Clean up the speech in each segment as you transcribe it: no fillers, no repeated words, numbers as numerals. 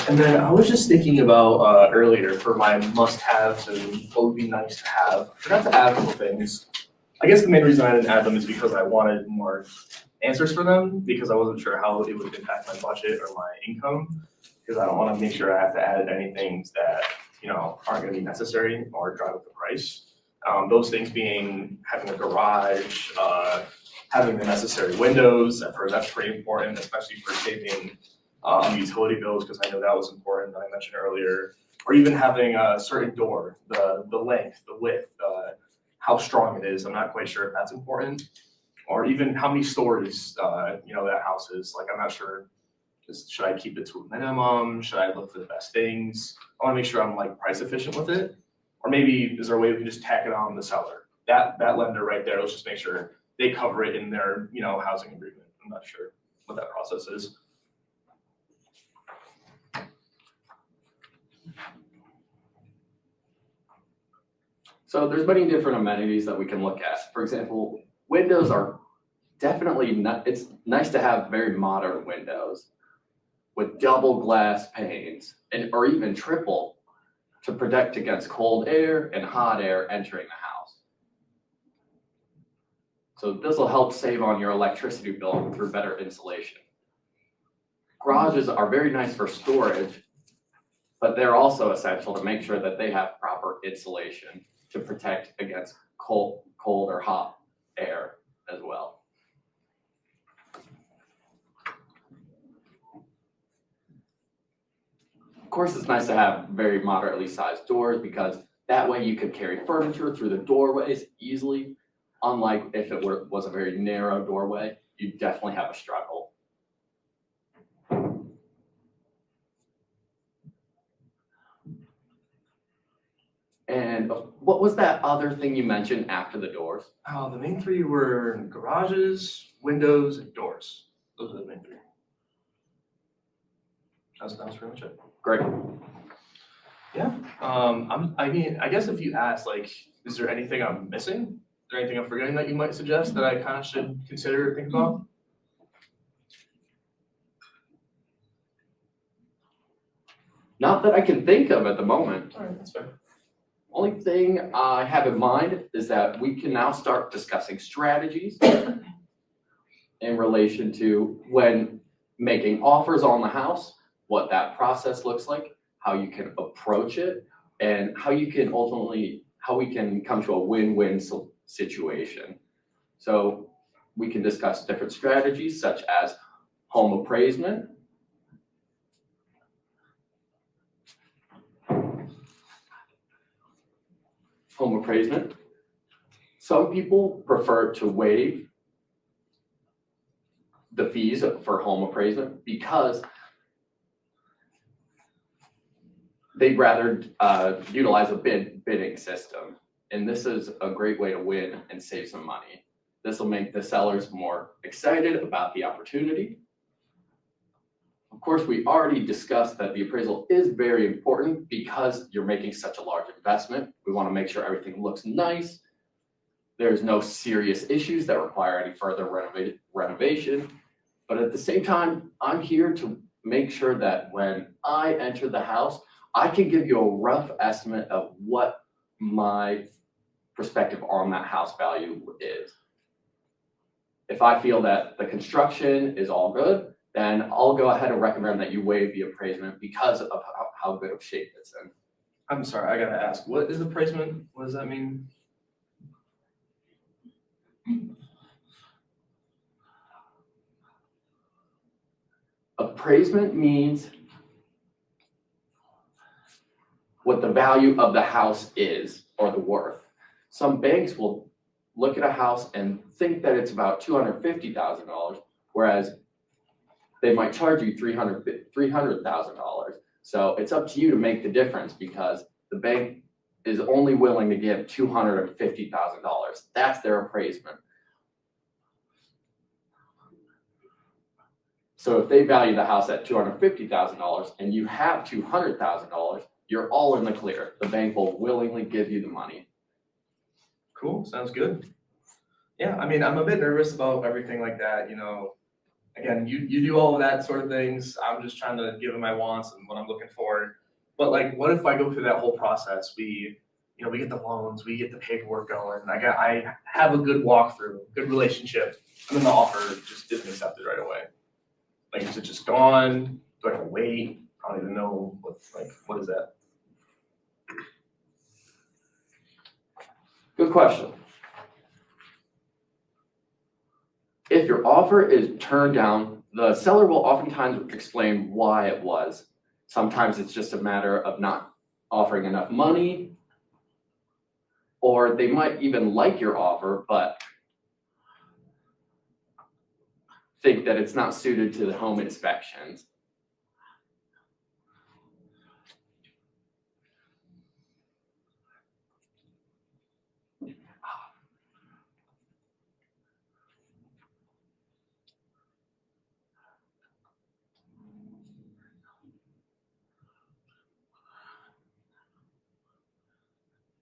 And then I was just thinking about earlier for my must-haves and what would be nice to have. I forgot to add a couple things. I guess the main reason I didn't add them is because I wanted more answers for them because I wasn't sure how it would impact my budget or my income. Because I don't want to make sure I have to add anything that aren't going to be necessary or drive up the price. Those things being having a garage, having the necessary windows. That's pretty important, especially for saving utility bills, because I know that was important that I mentioned earlier. Or even having a certain door, the length, the width, how strong it is. I'm not quite sure if that's important. Or even how many stories that house is. Like I'm not sure. Should I keep it to a minimum? Should I look for the best things? I want to make sure I'm like price efficient with it. Or maybe is there a way we can just tack it on the seller? That lender right there, let's just make sure they cover it in their housing agreement. I'm not sure what that process is. So there's many different amenities that we can look at. For example, windows are definitely not, it's nice to have very modern windows with double glass panes or even triple to protect against cold air and hot air entering the house. So this will help save on your electricity bill through better insulation. Garages are very nice for storage, but they're also essential to make sure that they have proper insulation to protect against cold or hot air as well. Of course, it's nice to have very moderately sized doors because that way you could carry furniture through the doorways easily. Unlike if it was a very narrow doorway, you definitely have a struggle. And what was that other thing you mentioned after the doors? Oh, the main three were garages, windows, and doors. Those are the main three. That was pretty much it. Great. Yeah. I guess if you ask, like, is there anything I'm missing? Is there anything I'm forgetting that you might suggest that I kind of should consider or think about? Not that I can think of at the moment. All right, that's fair. Only thing I have in mind is that we can now start discussing strategies in relation to when making offers on the house, what that process looks like, how you can approach it, and how we can come to a win-win situation. So we can discuss different strategies such as home appraisement, Some people prefer to waive the fees for home appraisement because they'd rather utilize a bidding system. And this is a great way to win and save some money. This will make the sellers more excited about the opportunity. Of course, we already discussed that the appraisal is very important because you're making such a large investment. We want to make sure everything looks nice. There's no serious issues that require any further renovation. But at the same time, I'm here to make sure that when I enter the house, I can give you a rough estimate of what my perspective on that house value is. If I feel that the construction is all good, then I'll go ahead and recommend that you waive the appraisement because of how good of shape it's in. I'm sorry, I gotta ask, what is appraisement? What does that mean? Appraisement means what the value of the house is or the worth. Some banks will look at a house and think that it's about $250,000, whereas they might charge you $300,000. So it's up to you to make the difference because the bank is only willing to give $250,000. That's their appraisement. So if they value the house at $250,000 and you have $200,000, you're all in the clear. The bank will willingly give you the money. Cool, sounds good. Yeah, I mean, I'm a bit nervous about everything like that, again, you do all of that sort of things. I'm just trying to give them my wants and what I'm looking for. But like, what if I go through that whole process? We get the loans, we get the paperwork going. I have a good walkthrough, good relationship, and then the offer just isn't accepted right away. Like, is it just gone? Do I have to wait? I don't even know what is that? Good question. If your offer is turned down, the seller will oftentimes explain why it was. Sometimes it's just a matter of not offering enough money, or they might even like your offer, but think that it's not suited to the home inspections.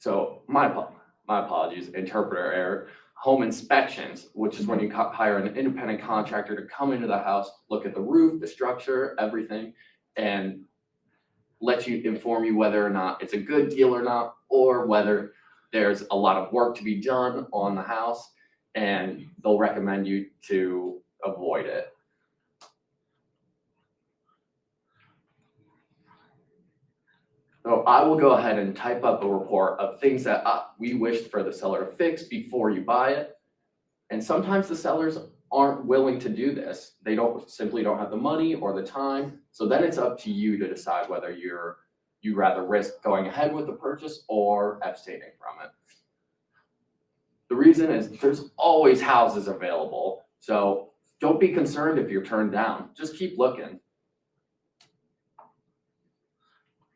So my apologies, interpreter error. Home inspections, which is when you hire an independent contractor to come into the house, look at the roof, the structure, everything, and inform you whether or not it's a good deal or not, or whether there's a lot of work to be done on the house, and they'll recommend you to avoid it. So I will go ahead and type up a report of things that we wished for the seller to fix before you buy it. And sometimes the sellers aren't willing to do this. They simply don't have the money or the time. So then it's up to you to decide whether you rather risk going ahead with the purchase or abstaining from it. The reason is there's always houses available. So don't be concerned if you're turned down. Just keep looking.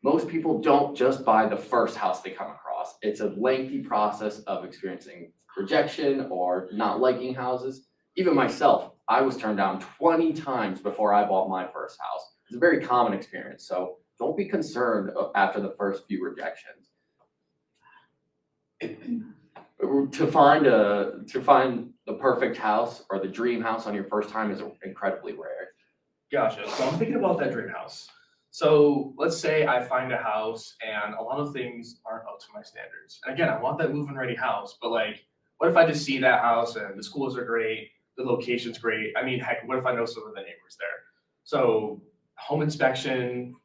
Most people don't just buy the first house they come across. It's a lengthy process of experiencing rejection or not liking houses. Even myself, I was turned down 20 times before I bought my first house. It's a very common experience, so don't be concerned after the first few rejections. To find the perfect house or the dream house on your first time is incredibly rare. Gotcha. So I'm thinking about that dream house. So let's say I find a house and a lot of things aren't up to my standards. And again, I want that move-in ready house, but like, what if I just see that house and the schools are great, the location's great? I mean, heck, what if I know some of the neighbors there? So home inspection,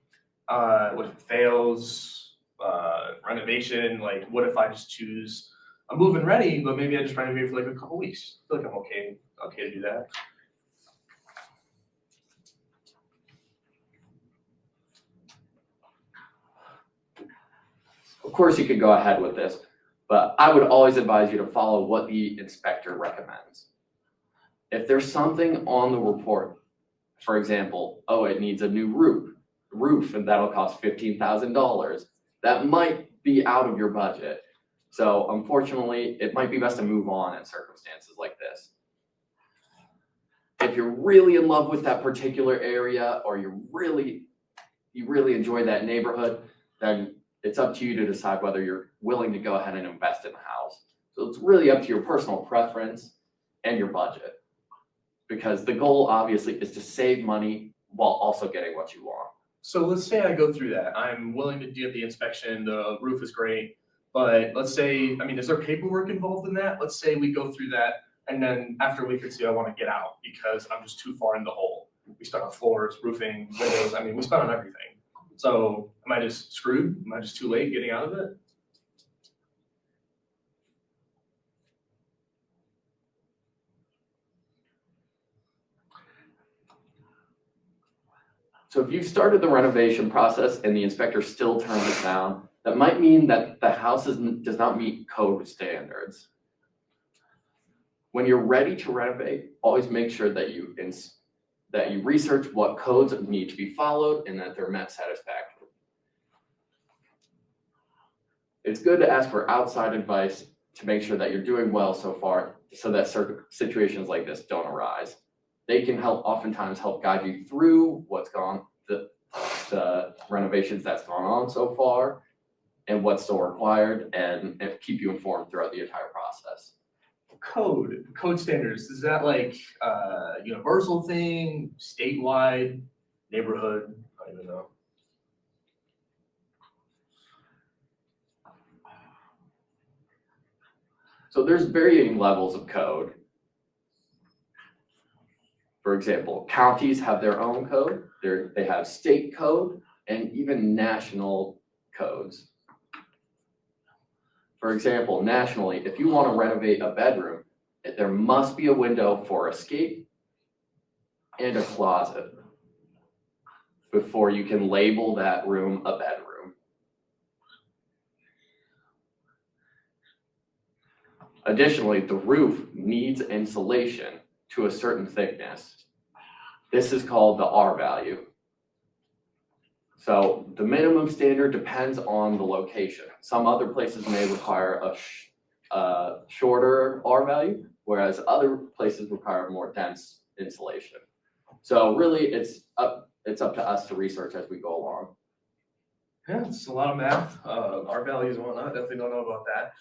what if it fails, renovation, like what if I just choose a move-in ready, but maybe I just renovate for like a couple weeks? I feel like I'm okay to do that. Of course, you could go ahead with this, but I would always advise you to follow what the inspector recommends. If there's something on the report, for example, oh, it needs a new roof, and that'll cost $15,000, that might be out of your budget. So unfortunately, it might be best to move on in circumstances like this. If you're really in love with that particular area, or you really enjoy that neighborhood, then it's up to you to decide whether you're willing to go ahead and invest in the house. So it's really up to your personal preference and your budget, because the goal obviously is to save money while also getting what you want. So let's say I go through that. I'm willing to do the inspection, the roof is great, but let's say, I mean, is there paperwork involved in that? Let's say we go through that and then after a week or two, I want to get out because I'm just too far in the hole. We spent on floors, roofing, windows, I mean, we spent on everything. So am I just screwed? Am I just too late getting out of it? So if you've started the renovation process and the inspector still turns it down, that might mean that the house does not meet code standards. When you're ready to renovate, always make sure that you research what codes need to be followed and that they're met satisfactorily. It's good to ask for outside advice to make sure that you're doing well so far, so that certain situations like this don't arise. They can oftentimes help guide you through the renovations that's gone on so far and what's still required, and keep you informed throughout the entire process. code standards, is that like universal thing, statewide, neighborhood? I don't even know. So there's varying levels of code. For example, counties have their own code, they have state code, and even national codes. For example, nationally, if you want to renovate a bedroom, there must be a window for escape and a closet before you can label that room a bedroom. Additionally, the roof needs insulation to a certain thickness. This is called the R value. So the minimum standard depends on the location. Some other places may require a shorter R value, whereas other places require more dense insulation. So really, it's up to us to research as we go along. Yeah, it's a lot of math, R values and whatnot. Definitely don't know about that.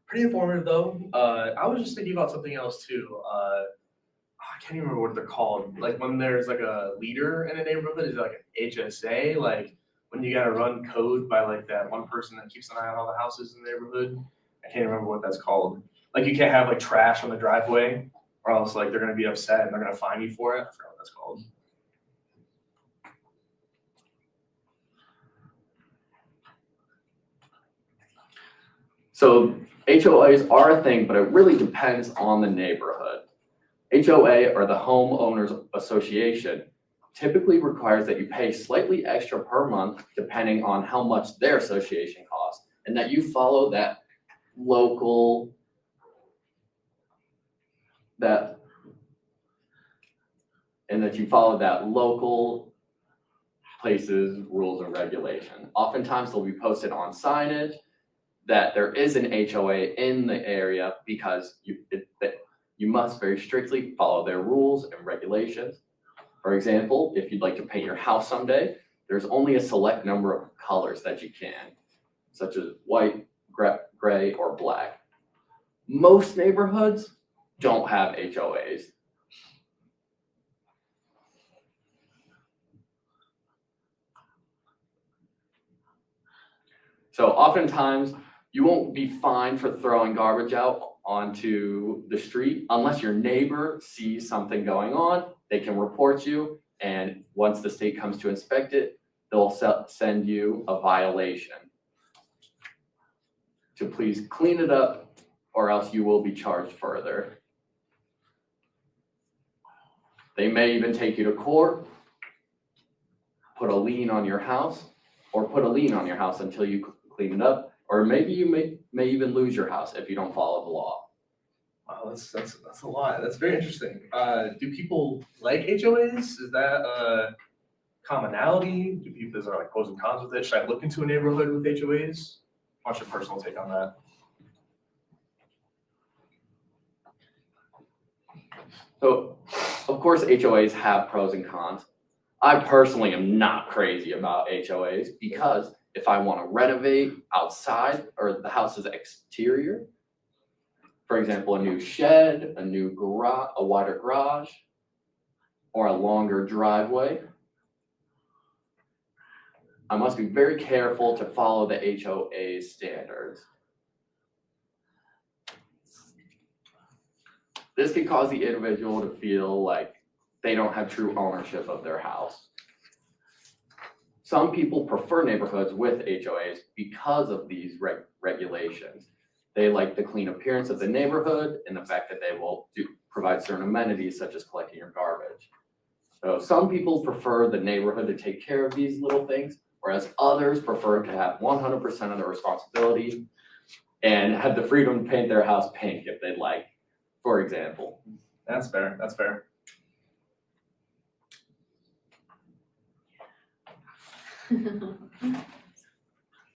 Pretty informative though. I was just thinking about something else too. I can't even remember what they're called. Like when there's like a leader in a neighborhood, is it like an HSA? Like when you gotta run code by like that one person that keeps an eye on all the houses in the neighborhood. I can't remember what that's called. Like you can't have like trash on the driveway, or else like they're gonna be upset and they're gonna fine you for it. I forgot what that's called. So HOAs are a thing, but it really depends on the neighborhood. HOA, or the Homeowners Association, typically requires that you pay slightly extra per month depending on how much their association costs, and that you follow that local, places, rules, and regulation. Oftentimes they'll be posted on signage that there is an HOA in the area because you must very strictly follow their rules and regulations. For example, if you'd like to paint your house someday, there's only a select number of colors that you can, such as white, gray, or black. Most neighborhoods don't have HOAs. So oftentimes, you won't be fined for throwing garbage out onto the street unless your neighbor sees something going on. They can report you, and once the state comes to inspect it, they'll send you a violation to please clean it up, or else you will be charged further. They may even take you to court, put a lien on your house, until you clean it up, or maybe you may even lose your house if you don't follow the law. Wow, that's a lot. That's very interesting. Do people like HOAs? Is that a commonality? Is there like pros and cons with it? Should I look into a neighborhood with HOAs? What's your personal take on that? So, of course, HOAs have pros and cons. I personally am not crazy about HOAs because if I want to renovate outside or the house's exterior, for example, a new shed, a new garage, a wider garage, or a longer driveway, I must be very careful to follow the HOA standards. This can cause the individual to feel like they don't have true ownership of their house. Some people prefer neighborhoods with HOAs because of these regulations. They like the clean appearance of the neighborhood and the fact that they will provide certain amenities such as collecting your garbage. So some people prefer the neighborhood to take care of these little things, whereas others prefer to have 100% of the responsibility and have the freedom to paint their house pink if they'd like, for example. That's fair. That's fair.